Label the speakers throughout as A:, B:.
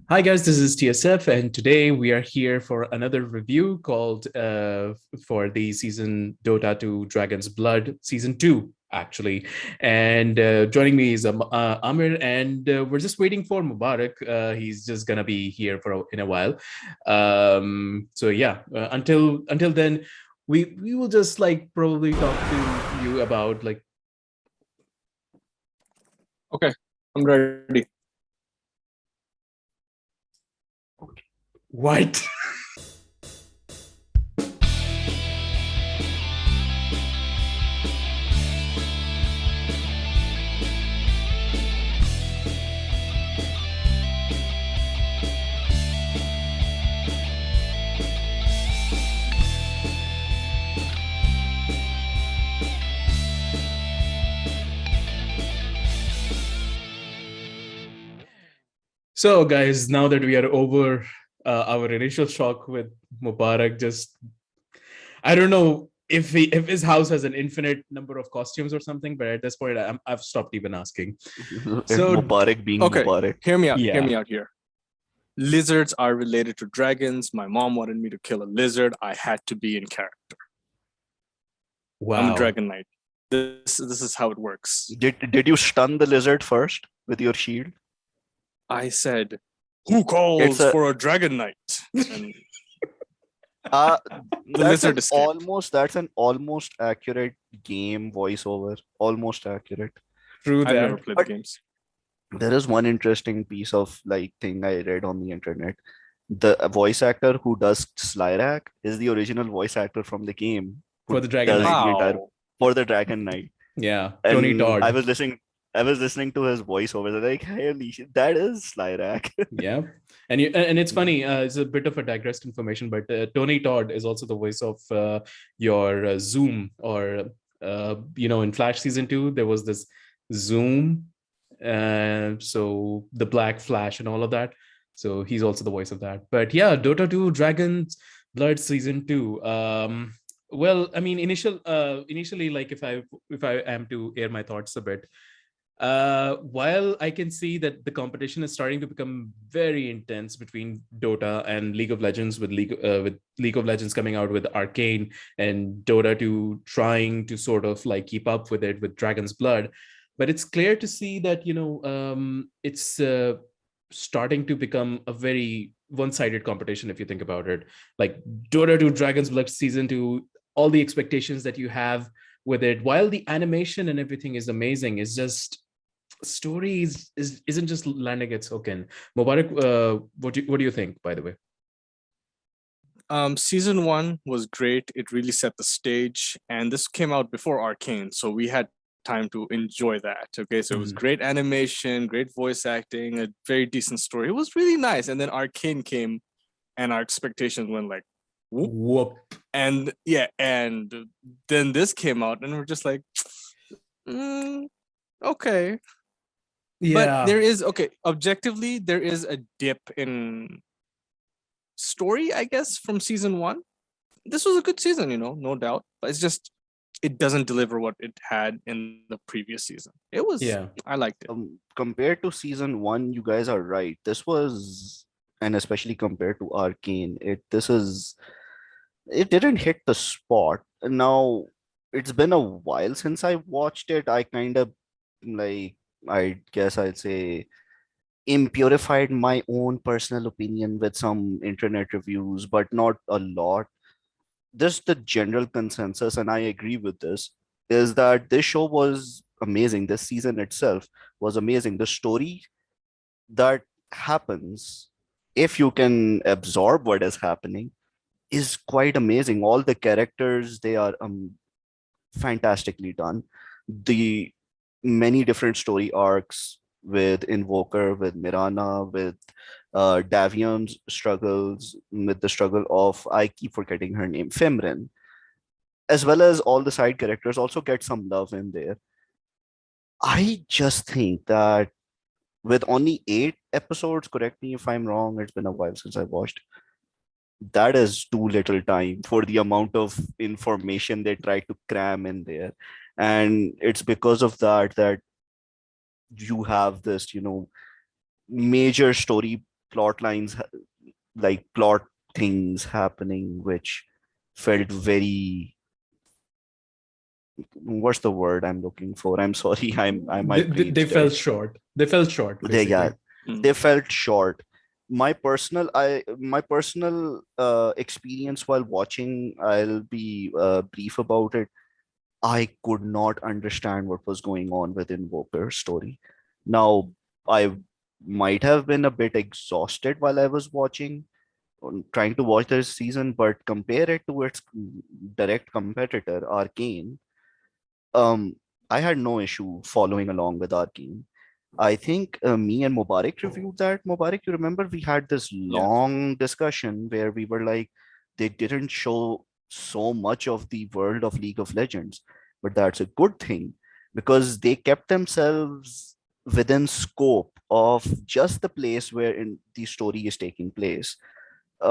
A: Hi guys, this is TSF, and today we are here for another review called for the season Dota 2 Dragon's Blood Season 2, actually. And joining me is Amir, and we're just waiting for Mubarak. He's just gonna be here in a while. So yeah, until then, we will just like probably talk to you about like
B: Okay, I'm ready.
A: what. So, guys, now that we are over our initial shock with Mubarak, just I don't know if his house has an infinite number of costumes or something, but at this point, I've stopped even asking.
C: And
A: So,
C: Mubarak being
B: Okay,
C: Mubarak.
B: hear me out.
A: yeah.
B: Hear me out here. Lizards are related to dragons. My mom wanted me to kill a lizard. I had to be in character. I'm a
A: Wow.
B: dragon knight. This is how it works.
C: Did you stun the lizard first with your shield?
B: I said, "Who calls for a dragon knight?" And the lizard escaped.
C: That's an almost accurate game voiceover. Almost accurate.
A: True
B: I've never
A: that.
B: played the
C: But
B: games.
C: there is one interesting piece of like thing I read on the internet. The voice actor who does Slyrak is the original voice actor from the game
A: For
C: who
A: the Dragon
C: does
A: Knight.
C: the entire
B: Wow.
C: for the Dragon Knight.
A: Yeah. Tony
C: And
A: Todd.
C: I was listening to his voiceover. Like, holy shit, that is Slyrak.
A: Yeah. And it's funny, it's a bit of a digressed information, but Tony Todd is also the voice of your Zoom or, in Flash Season 2, there was this Zoom. So the Black Flash and all of that. So he's also the voice of that. But yeah, Dota 2 Dragon's Blood Season 2. Well, I mean, initially, like if I am to air my thoughts a bit, while I can see that the competition is starting to become very intense between Dota and League of Legends, with League of Legends coming out with Arcane and Dota 2 trying to sort of like keep up with it with Dragon's Blood, but it's clear to see that it's starting to become a very one-sided competition if you think about it. Like Dota 2 Dragon's Blood Season 2, all the expectations that you have with it, while the animation and everything is amazing, is just story isn't just landing its hook in. Mubarak, what do you think, by the way?
B: Season 1 was great. It really set the stage, and this came out before Arcane, so we had time to enjoy that. Okay, so it was great animation, great voice acting, a very decent story. It was really nice. And then Arcane came, and our expectations went like
A: whoop.
B: And yeah, and then this came out, and we're just like, okay.
A: Yeah.
B: But there is objectively, there is a dip in story, I guess, from season 1. This was a good season, no doubt. But it's just it doesn't deliver what it had in the previous season. It was,
A: Yeah.
B: I liked it.
C: Compared to season 1, you guys are right. This was, and especially compared to Arcane, it didn't hit the spot. Now, it's been a while since I watched it. I kind of like, I guess I'd say, impurified my own personal opinion with some internet reviews, but not a lot. Just the general consensus, and I agree with this, is that this show was amazing. This season itself was amazing. The story that happens, if you can absorb what is happening, is quite amazing. All the characters, they are fantastically done. The many different story arcs with Invoker, with Mirana, with Davion's struggles, with the struggle of, I keep forgetting her name, Femrin, as well as all the side characters also get some love in there. I just think that with only 8 episodes, correct me if I'm wrong, it's been a while since I watched, that is too little time for the amount of information they try to cram in there. And it's because of that you have this, major story plot lines, like plot things happening, which felt very, what's the word I'm looking for? I'm sorry, my
A: They
C: brain's
A: fell
C: dead.
A: short. They fell short,
C: They
A: basically.
C: got they felt short. My personal experience while watching, I'll be brief about it. I could not understand what was going on with Invoker's story. Now, I might have been a bit exhausted while I was watching, trying to watch this season, but compare it to its direct competitor, Arcane. Um, I had no issue following along with Arcane. I think me and Mubarak reviewed that. Mubarak, you remember we had this
B: Yeah.
C: long discussion where we were like, they didn't show so much of the world of League of Legends, but that's a good thing because they kept themselves within scope of just the place where the story is taking place.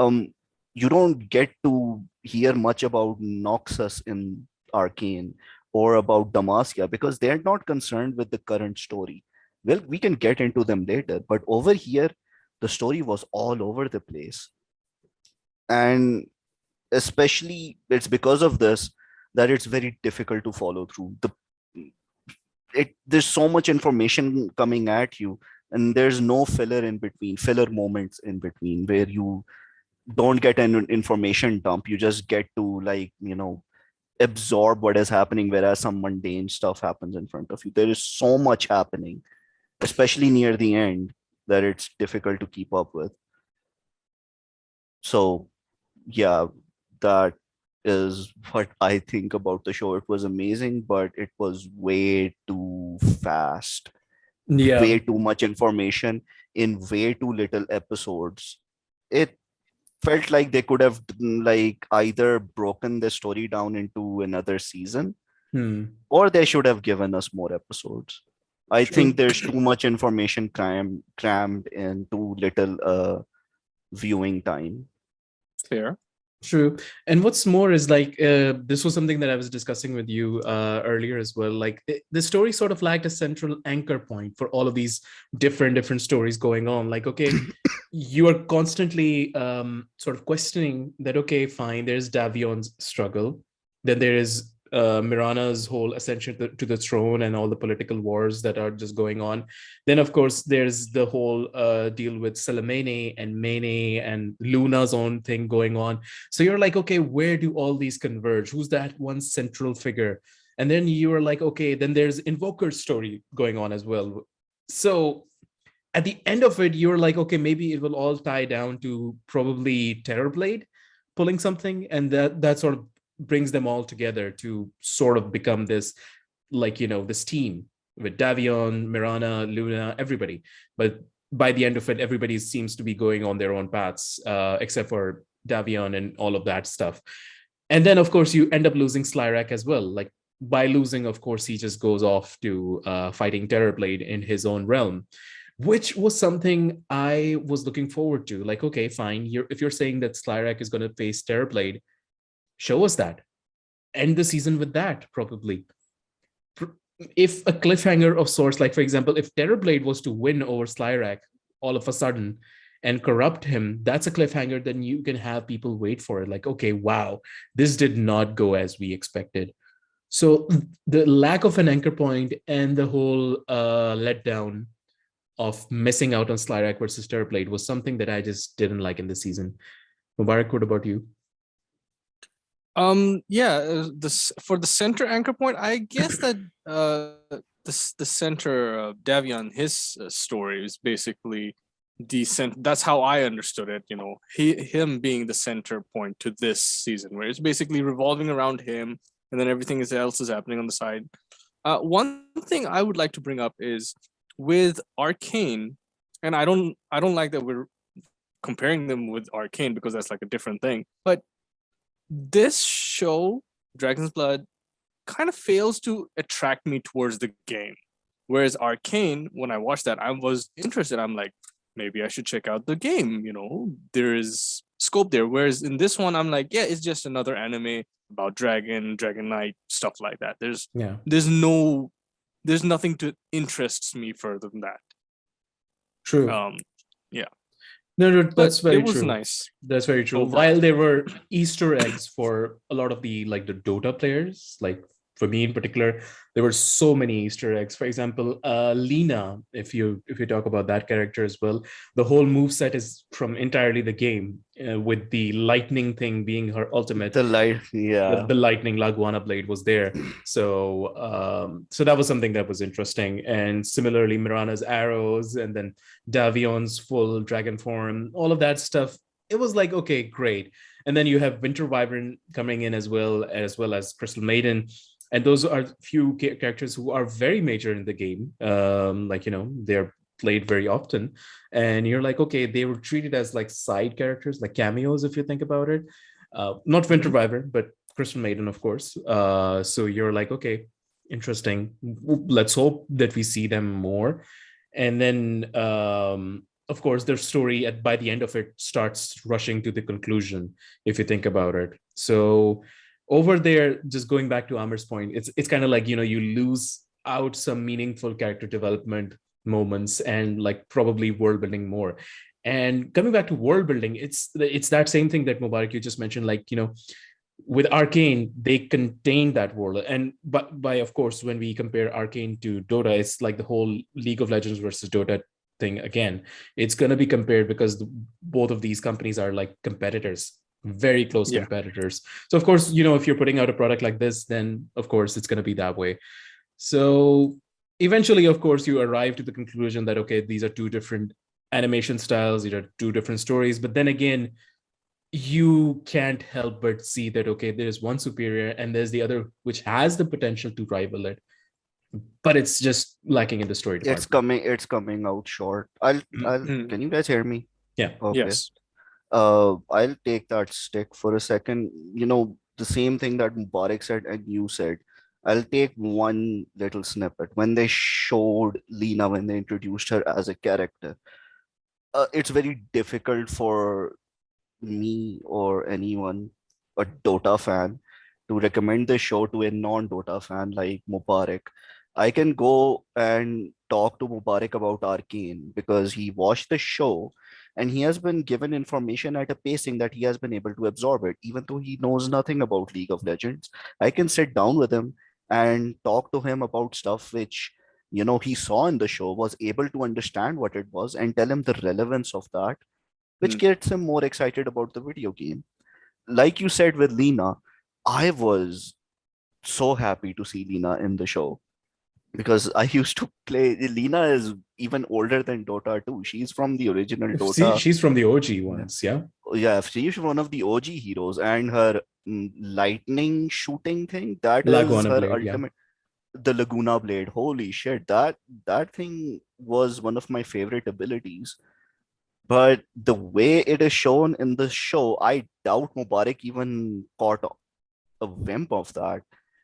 C: um, you don't get to hear much about Noxus in Arcane or about Damasia because they're not concerned with the current story. Well, we can get into them later, but over here, the story was all over the place. And especially, it's because of this that it's very difficult to follow through. There's so much information coming at you, and there's no filler moments in between where you don't get an information dump. You just get to, like, absorb what is happening, whereas some mundane stuff happens in front of you. There is so much happening, especially near the end, that it's difficult to keep up with. So yeah, that is what I think about the show. It was amazing, but it was way too fast,
A: Yeah.
C: way too much information in way too little episodes. It felt like they could have like either broken the story down into another season,
A: Hmm.
C: or they should have given us more episodes. I think
A: True.
C: there's too much information crammed in too little viewing time.
B: Fair.
A: True. And what's more is like this was something that I was discussing with you earlier as well. Like the story sort of lacked a central anchor point for all of these different stories going on. Like, okay, you are constantly sort of questioning that, okay, fine, there's Davion's struggle. Then there is Mirana's whole ascension to the throne and all the political wars that are just going on. Then, of course, there's the whole deal with Salamene and Mene and Luna's own thing going on. So you're like, okay, where do all these converge? Who's that one central figure? And then you are like, okay, then there's Invoker's story going on as well. So at the end of it, you're like, okay, maybe it will all tie down to probably Terrorblade pulling something, and that sort of brings them all together to sort of become this, like, this team with Davion, Mirana, Luna, everybody. But by the end of it, everybody seems to be going on their own paths, except for Davion and all of that stuff. And then, of course, you end up losing Slyrak as well. Like, by losing, of course, he just goes off to fighting Terrorblade in his own realm, which was something I was looking forward to. Like, okay, fine. If you're saying that Slyrak is going to face Terrorblade, show us that. End the season with that, probably. If a cliffhanger of sorts, like, for example, if Terrorblade was to win over Slyrak all of a sudden and corrupt him, that's a cliffhanger. Then you can have people wait for it. Like, okay, wow, this did not go as we expected. So the lack of an anchor point and the whole letdown of missing out on Slyrak versus Terrorblade was something that I just didn't like in the season. Mubarak, what about you?
B: Yeah, this for the center anchor point, I guess that the center Davion, his story is basically the that's how I understood it. Him being the center point to this season, where it's basically revolving around him, and then everything else is happening on the side. One thing I would like to bring up is with Arcane, and I don't like that we're comparing them with Arcane because that's like a different thing, but this show, Dragon's Blood, kind of fails to attract me towards the game. Whereas Arcane, when I watched that, I was interested. I'm like, maybe I should check out the game. There is scope there. Whereas in this one, I'm like, yeah, it's just another anime about Dragon Knight, stuff like that.
A: Yeah.
B: There's nothing to interests me further than that.
A: True.
B: Yeah.
A: No,
B: but
A: that's
B: it
A: very
B: was
A: true.
B: nice
A: That's very true.
B: overall.
A: While there were Easter eggs for a lot of the like the Dota players, like for me in particular, there were so many Easter eggs. For example, Lina, if you talk about that character as well, the whole move set is from entirely the game, with the lightning thing being her ultimate.
C: The light,
A: the,
C: yeah.
A: the lightning Laguana blade was there. So so that was something that was interesting. And similarly, Mirana's arrows, and then Davion's full dragon form, all of that stuff. It was like, okay, great. And then you have Winter Wyvern coming in as well as Crystal Maiden. And those are few characters who are very major in the game. Like, they're played very often. And you're like, okay, they were treated as like side characters, like cameos, if you think about it. Not Winter
B: Mhm.
A: Wyvern, but Crystal Maiden, of course. So you're like, okay, interesting. Let's hope that we see them more. And then, of course, their story by the end of it starts rushing to the conclusion, if you think about it. So over there, just going back to Amir's point, it's kind of like, you lose out some meaningful character development moments and like probably world building more. And coming back to world building, it's that same thing that Mubarak you just mentioned, like, with Arcane, they contain that world. And but by of course, when we compare Arcane to Dota, it's like the whole League of Legends versus Dota thing again. It's gonna be compared because both of these companies are like competitors, very close
B: Yeah.
A: competitors. So of course, if you're putting out a product like this, then of course it's gonna be that way. So eventually, of course, you arrive to the conclusion that okay, these are two different animation styles, these are two different stories. But then again, you can't help but see that okay, there's one superior and there's the other which has the potential to rival it, but it's just lacking in the story
C: It's
A: department.
C: coming out short. I'll
B: Mhm.
C: can you guys hear me?
A: Yeah.
C: Okay.
B: Yes.
C: I'll take that stick for a second. The same thing that Mubarak said and you said. I'll take one little snippet. When they showed Lena, when they introduced her as a character, it's very difficult for me or anyone, a Dota fan, to recommend the show to a non-Dota fan like Mubarak. I can go and talk to Mubarak about Arcane because he watched the show and he has been given information at a pacing that he has been able to absorb it, even though he knows nothing about League of Legends. I can sit down with him and talk to him about stuff which he saw in the show, was able to understand what it was, and tell him the relevance of that, which
B: Mm.
C: gets him more excited about the video game. Like you said with Lena, I was so happy to see Lena in the show because I used to play. Lena is even older than Dota too. She's from the original
A: See,
C: Dota.
A: she's from the OG
C: Yeah,
A: ones. Yeah.
C: yeah, she's one of the OG heroes, and her lightning shooting thing, that is
A: Laguana
C: her
A: blade. Yeah.
C: ultimate. The Laguna Blade. Holy shit, that thing was one of my favorite abilities. But the way it is shown in the show, I doubt Mubarak even caught a whimp of that.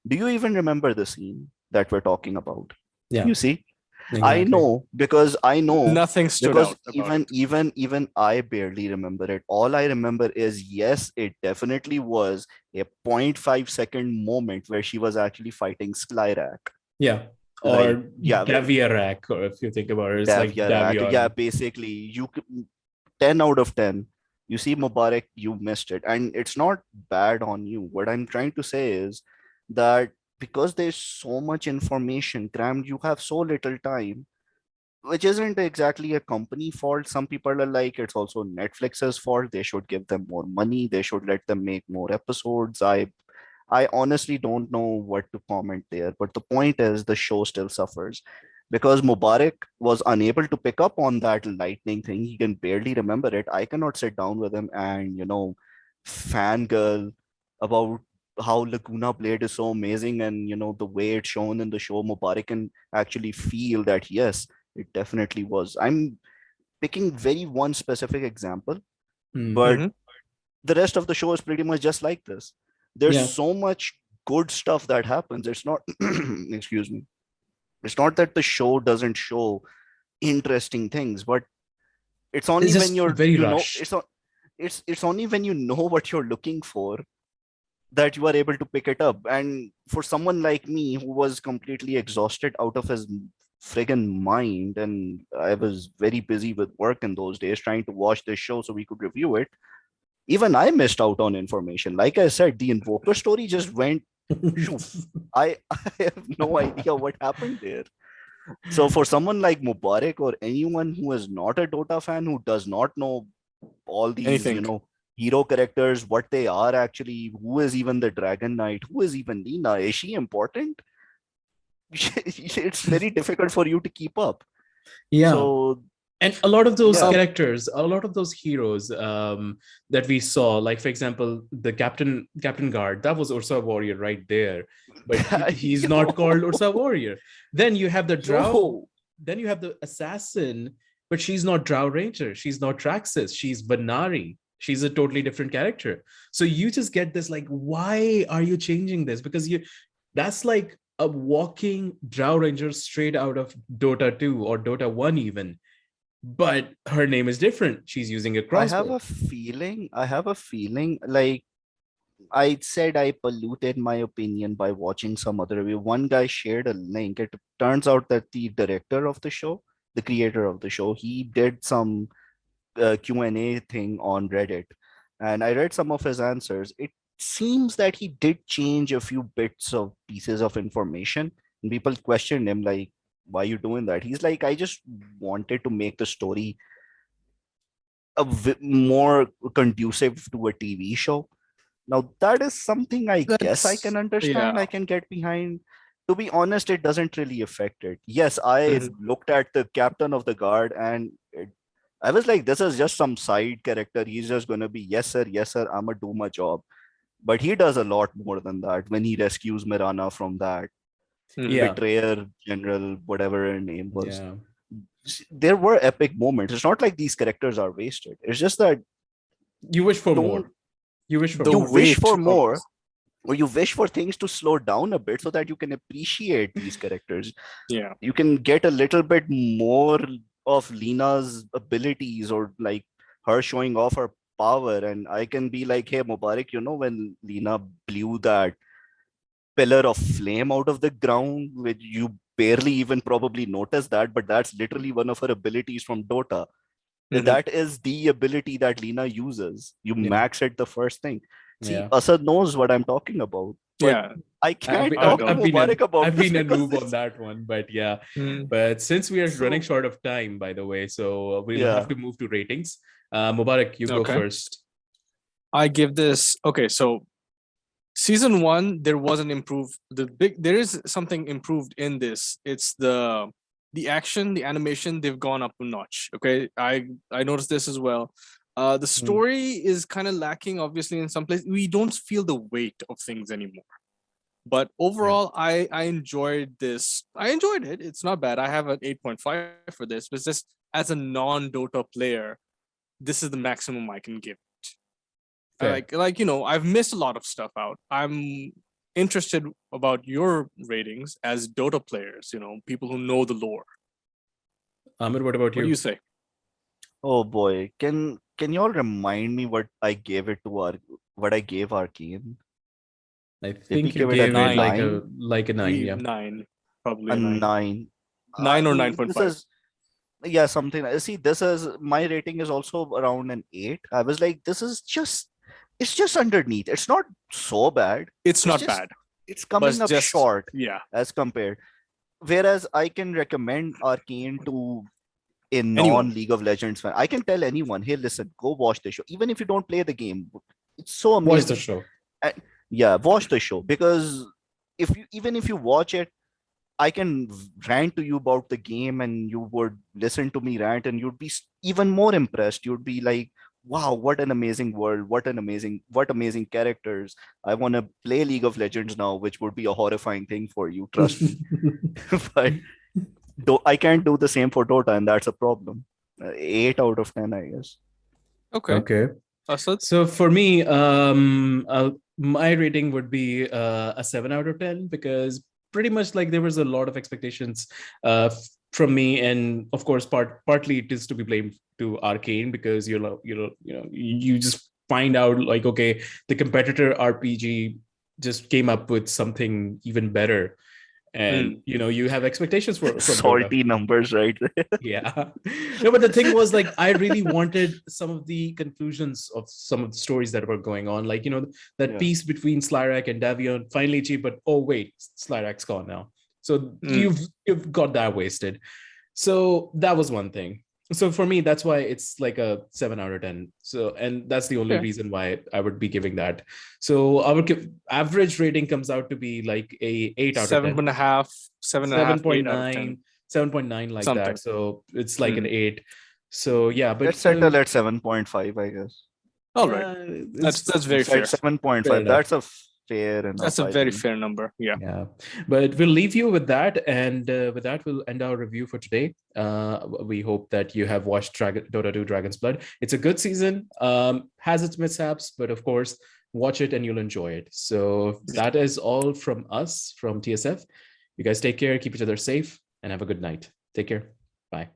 C: Do you even remember the scene that we're talking about?
A: Yeah.
C: You see, I
A: Exactly.
C: know because I know
B: Nothing stood
C: because
B: out about
C: even
B: it.
C: even even I barely remember it. All I remember is yes, it definitely was a 0.5 second moment where she was actually fighting Sklyrak.
A: Yeah.
C: Like,
A: Or
C: yeah,
A: Daviarak, or if you think about it, it's like
C: Davyarak. Yeah,
A: Davion.
C: basically, 10 out of 10. You see, Mubarak, you missed it. And it's not bad on you. What I'm trying to say is that because there's so much information crammed, you have so little time, which isn't exactly a company fault. Some people are like, it's also Netflix's fault. They should give them more money. They should let them make more episodes. I honestly don't know what to comment there, but the point is the show still suffers because Mubarak was unable to pick up on that lightning thing. He can barely remember it. I cannot sit down with him and, fangirl about how Laguna Blade is so amazing and, the way it's shown in the show. Mubarak can actually feel that, yes, it definitely was. I'm picking very one specific example,
A: Mm.
C: but
B: Mhm.
C: the rest of the show is pretty much just like this. There's
A: Yeah.
C: so much good stuff that happens. It's not, excuse me. It's not that the show doesn't show interesting things, but it's
A: It's
C: only when
A: just
C: you're,
A: very
C: you know,
A: rushed.
C: it's only when you know what you're looking for that you are able to pick it up. And for someone like me who was completely exhausted out of his friggin' mind, and I was very busy with work in those days trying to watch this show so we could review it. Even I missed out on information. Like I said, the Invoker story just went shoo. I have no idea what happened there. So for someone like Mubarak or anyone who is not a Dota fan, who does not know all these,
B: Anything.
C: hero characters, what they are actually, who is even the Dragon Knight, who is even Lina, is she important? It's very difficult for you to keep up.
A: Yeah.
C: So
A: And a lot of those
C: yeah,
A: characters, a lot of those heroes that we saw, like for example, the Captain Guard, that was Ursa Warrior right there, but he's not called
C: yo,
A: Ursa Warrior. Then you have the Drow,
C: yo,
A: then you have the assassin, but she's not Drow Ranger, she's not Traxxas, she's Banari. She's a totally different character. So you just get this like, why are you changing this? Because that's like a walking Drow Ranger straight out of Dota 2 or Dota 1 even, but her name is different. She's using a crossbow.
C: I have a feeling like I said I polluted my opinion by watching some other review. One guy shared a link. It turns out that the director of the show, the creator of the show, he did some Q&A thing on Reddit, and I read some of his answers. It seems that he did change a few bits of pieces of information, and people questioned him like, "Why are you doing that?" He's like, "I just wanted to make the story more conducive to a TV show." Now, that is something I guess I can
B: That's
C: understand,
B: yeah.
C: I can get behind. To be honest, it doesn't really affect it. Yes, I
B: Mhm.
C: looked at the captain of the guard and I was like, this is just some side character. He's just going to be, yes, sir, I'm going to do my job. But he does a lot more than that when he rescues Mirana from that
B: Mhm.
A: Yeah,
C: betrayer general, whatever her name was.
A: yeah.
C: There were epic moments. It's not like these characters are wasted. It's just that
A: You wish for
C: don't
A: more. You wish for
B: The
C: you
A: more.
C: wish
B: weight
C: for
B: of
C: more, or you wish for things to slow down a bit so that you can appreciate these characters.
B: yeah.
C: You can get a little bit more of Lena's abilities, or like her showing off her power. And I can be like, hey, Mubarak, when Lena blew that pillar of flame out of the ground, which you barely even probably notice that, but that's literally one of her abilities from Dota.
B: Mhm.
C: That is the ability that Lena uses. You
A: Yeah,
C: max it the first thing. See,
A: yeah.
C: Asad knows what I'm talking about, but
B: Yeah.
C: I
A: I've,
C: can't
A: been-
B: I
A: I've,
C: talk to
B: don't.
A: I've been a
C: Mubarak about
A: I've
C: this
A: been a
C: because
A: noob on
C: it's
A: that one, but yeah.
B: Mm.
A: But since we are running
C: so.
A: short of time, by the way, so we'll have
C: Yeah,
A: to move to ratings. Mubarak, you go
B: Okay.
A: first.
B: I give this. Okay, so season one, there was an improved. There is something improved in this. It's the action, the animation. They've gone up a notch. Okay, I noticed this as well. The
A: Mm,
B: story is kind of lacking. Obviously, in some places, we don't feel the weight of things anymore. But
A: yeah,
B: overall, I enjoyed this. I enjoyed it. It's not bad. I have an 8.5 for this. But just as a non-Dota player, this is the maximum I can give. I
A: fair.
B: I've missed a lot of stuff out. I'm interested about your ratings as Dota players, people who know the lore.
A: Amir, what about
B: What do you
A: you?
B: say?
C: oh boy, can y'all remind me what I gave Arcane?
A: I
C: Did we
A: think you
C: give it a
A: gave it like
B: 9.
A: a
C: 9?
A: nine, yeah.
B: 9, probably
C: A
B: a 9.
C: 9?
B: 9 or
C: This
B: 9.5.
C: is, yeah, something. See, this is my rating is also around an 8. I was like, it's just underneath. It's not so bad.
B: It's
C: It's
B: not
C: just,
B: bad,
C: it's
B: but
C: coming
B: it's
C: up
B: just,
C: short
B: yeah,
C: as compared. Whereas I can recommend Arcane to a
B: anyone.
C: non-League of Legends fan. I can tell anyone, hey, listen, go watch the show. Even if you don't play the game, it's so
A: Watch the
C: amazing.
A: show.
C: And yeah, watch the show, because even if you watch it, I can rant to you about the game and you would listen to me rant and you'd be even more impressed. You'd be like, wow, what an amazing world. What amazing characters. I want to play League of Legends now, which would be a horrifying thing for you. Trust me. But I can't do the same for Dota, and that's a problem. 8 out of 10, I guess.
B: Okay.
A: Okay.
B: Asad?
A: So for me, my rating would be a 7 out of 10, because pretty much like there was a lot of expectations from me, and of course, partly it is to be blamed to Arcane, because you just find out like, okay, the competitor RPG just came up with something even better, and you have expectations from Dota.
C: Salty numbers right there.
A: Yeah. No, but the thing was, like, I really wanted some of the conclusions of some of the stories that were going on. Like, that
C: Yeah.
A: piece between Slyrak and Davion finally achieved, but oh wait, Slyrak's gone now. So you've got that wasted. So that was one thing. So for me, that's why it's like a 7 out of 10. So, and that's the only reason why I would be giving that. So our average rating comes out to be like a 8 out of 10.
B: 7.5, 7.5,
A: 7.9, like
B: something.
A: that. So it's like an 8. So yeah, but
C: let's settle at 7.5, I guess.
B: All right. That's very fair.
C: 7.5. That's a fair enough.
B: That's a very fair number. Yeah.
A: Yeah. But we'll leave you with that. And with that, we'll end our review for today. We hope that you have watched Dota 2 Dragon's Blood. It's a good season, has its mishaps, but of course, watch it and you'll enjoy it. So that is all from us, from TSF. You guys take care, keep each other safe, and have a good night. Take care. Bye.